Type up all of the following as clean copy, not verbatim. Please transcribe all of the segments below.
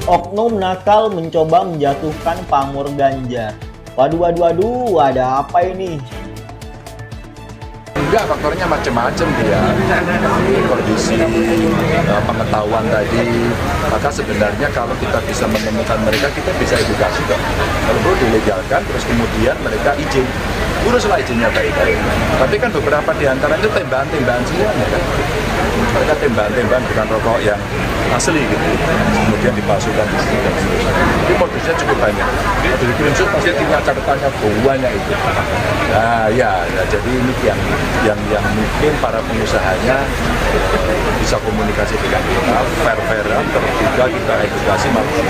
Oknum nakal mencoba menjatuhkan pamor Ganjar. Waduh, waduh, waduh, ada apa ini? Enggak, faktornya macam-macam dia. Ini kondisi pengetahuan tadi, maka sebenarnya kalau kita bisa menemukan mereka, kita bisa edukasi kok. Kalau perlu dilegalkan, terus kemudian mereka izin. Uruslah izinnya baik-baik. Tapi kan beberapa di antara itu tembakan-tembakan semuanya kan. Mereka tembakan-tembakan bukan rokok yang asli gitu. Kemudian dipalsukan di sini dan seterusnya. Jadi modusnya cukup banyak. Dari screenshot pasti tinggal catatannya banyak itu. Nah ya, jadi ini yang mungkin para pengusahanya bisa komunikasi dengan kita, fair-fairan, terbuka kita edukasi maupun.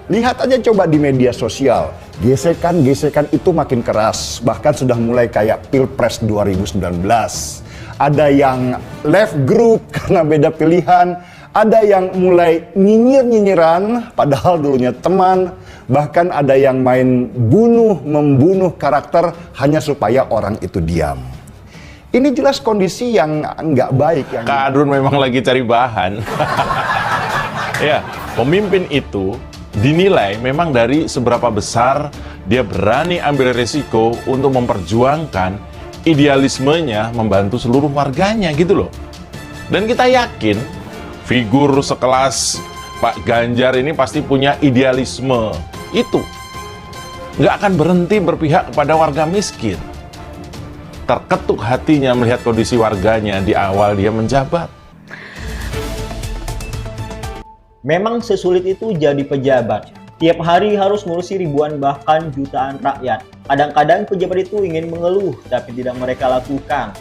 Lihat aja coba di media sosial, gesekan-gesekan itu makin keras, bahkan sudah mulai kayak Pilpres 2019. Ada yang left group karena beda pilihan, ada yang mulai nyinyir-nyinyiran padahal dulunya teman, bahkan ada yang main membunuh karakter hanya supaya orang itu diam. Ini jelas kondisi yang nggak baik. Kak Adrun memang lagi cari bahan. Ya, pemimpin itu dinilai memang dari seberapa besar dia berani ambil resiko untuk memperjuangkan idealismenya membantu seluruh warganya gitu loh. Dan kita yakin figur sekelas Pak Ganjar ini pasti punya idealisme itu. Nggak akan berhenti berpihak kepada warga miskin. Terketuk hatinya melihat kondisi warganya di awal dia menjabat. Memang sesulit itu jadi pejabat. Tiap hari harus ngurusi ribuan bahkan jutaan rakyat. Kadang-kadang pejabat itu ingin mengeluh tapi tidak mereka lakukan.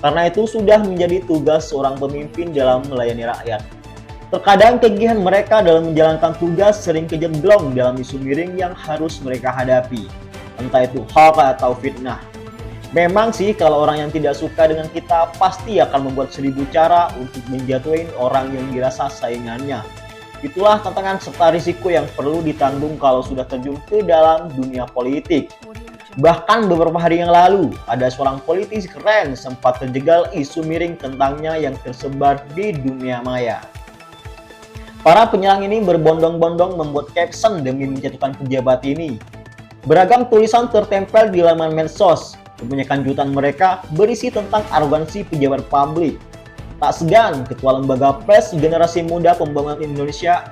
Karena itu sudah menjadi tugas seorang pemimpin dalam melayani rakyat. Terkadang kegiatan mereka dalam menjalankan tugas sering kejemblong dalam isu miring yang harus mereka hadapi. Entah itu hoax atau fitnah. Memang sih kalau orang yang tidak suka dengan kita pasti akan membuat 1000 cara untuk menjatuhin orang yang dirasa saingannya. Itulah tantangan serta risiko yang perlu ditanggung kalau sudah terjun ke dalam dunia politik. Bahkan beberapa hari yang lalu, ada seorang politisi keren sempat terjegal isu miring tentangnya yang tersebar di dunia maya. Para penyerang ini berbondong-bondong membuat caption demi menjatuhkan pejabat ini. Beragam tulisan tertempel di laman medsos. Kebanyakan jutaan mereka berisi tentang arogansi pejabat publik. Tak segan, Ketua Lembaga Pers Generasi Muda Pembangunan Indonesia,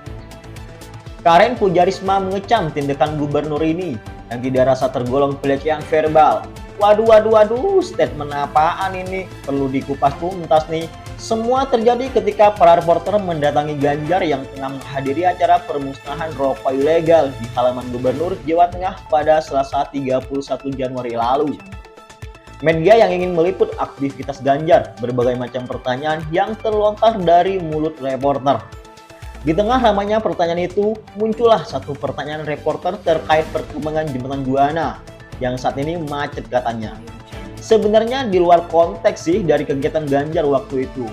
Karen Pujarisma mengecam tindakan gubernur ini yang tidak rasa tergolong pelecehan verbal. Waduh, waduh, waduh, statement apaan ini? Perlu dikupas tuntas nih. Semua terjadi ketika para reporter mendatangi Ganjar yang tengah menghadiri acara permusnahan rokok ilegal di halaman Gubernur Jawa Tengah pada Selasa 31 Januari lalu. Media yang ingin meliput aktivitas Ganjar, berbagai macam pertanyaan yang terlontar dari mulut reporter. Di tengah ramainya pertanyaan itu, muncullah satu pertanyaan reporter terkait perkembangan Jembatan Juanda yang saat ini macet katanya. Sebenarnya di luar konteks sih dari kegiatan Ganjar waktu itu.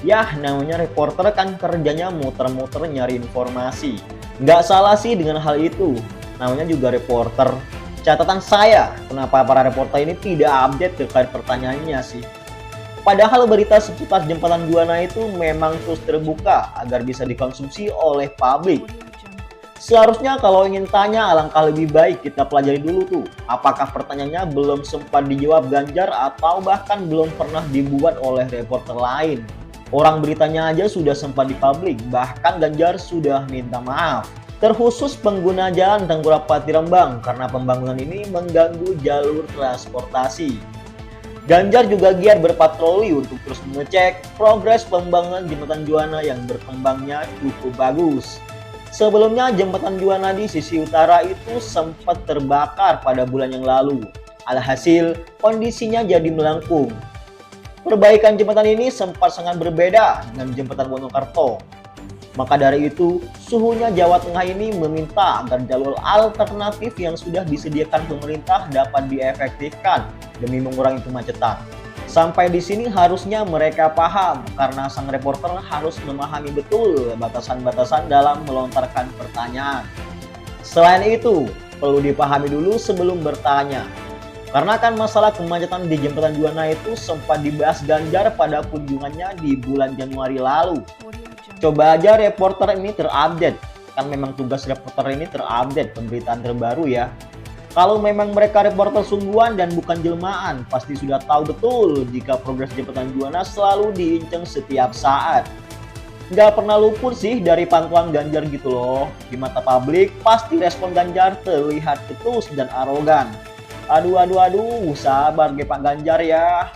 Yah, namanya reporter kan kerjanya muter-muter nyari informasi. Nggak salah sih dengan hal itu, namanya juga reporter. Catatan saya, kenapa para reporter ini tidak update terkait pertanyaannya sih? Padahal berita seputar Jembatan Juanda itu memang terus terbuka agar bisa dikonsumsi oleh publik. Seharusnya kalau ingin tanya alangkah lebih baik kita pelajari dulu tuh, apakah pertanyaannya belum sempat dijawab Ganjar atau bahkan belum pernah dibuat oleh reporter lain. Orang beritanya aja sudah sempat dipublik, bahkan Ganjar sudah minta maaf. Terkhusus pengguna jalan Tengkurapati Rembang karena pembangunan ini mengganggu jalur transportasi. Ganjar juga giat berpatroli untuk terus mengecek progres pembangunan Jembatan Juanda yang berkembangnya cukup bagus. Sebelumnya Jembatan Juanda di sisi utara itu sempat terbakar pada bulan yang lalu. Alhasil kondisinya jadi melengkung. Perbaikan jembatan ini sempat sangat berbeda dengan Jembatan Wonokerto. Maka dari itu, suhunya Jawa Tengah ini meminta agar jalur alternatif yang sudah disediakan pemerintah dapat diefektifkan demi mengurangi kemacetan. Sampai di sini harusnya mereka paham karena sang reporter harus memahami betul batasan-batasan dalam melontarkan pertanyaan. Selain itu, perlu dipahami dulu sebelum bertanya. Karena kan masalah kemacetan di Jembatan Juanda itu sempat dibahas Ganjar pada kunjungannya di bulan Januari lalu. Coba aja reporter ini terupdate. Kan memang tugas reporter ini terupdate pemberitaan terbaru ya. Kalau memang mereka reporter sungguhan dan bukan jelmaan, pasti sudah tahu betul jika progres jabatan Juwana selalu diinceng setiap saat. Nggak pernah luput sih dari pantauan Ganjar gitu loh. Di mata publik, pasti respon Ganjar terlihat ketus dan arogan. Aduh, sabar Pak Ganjar ya.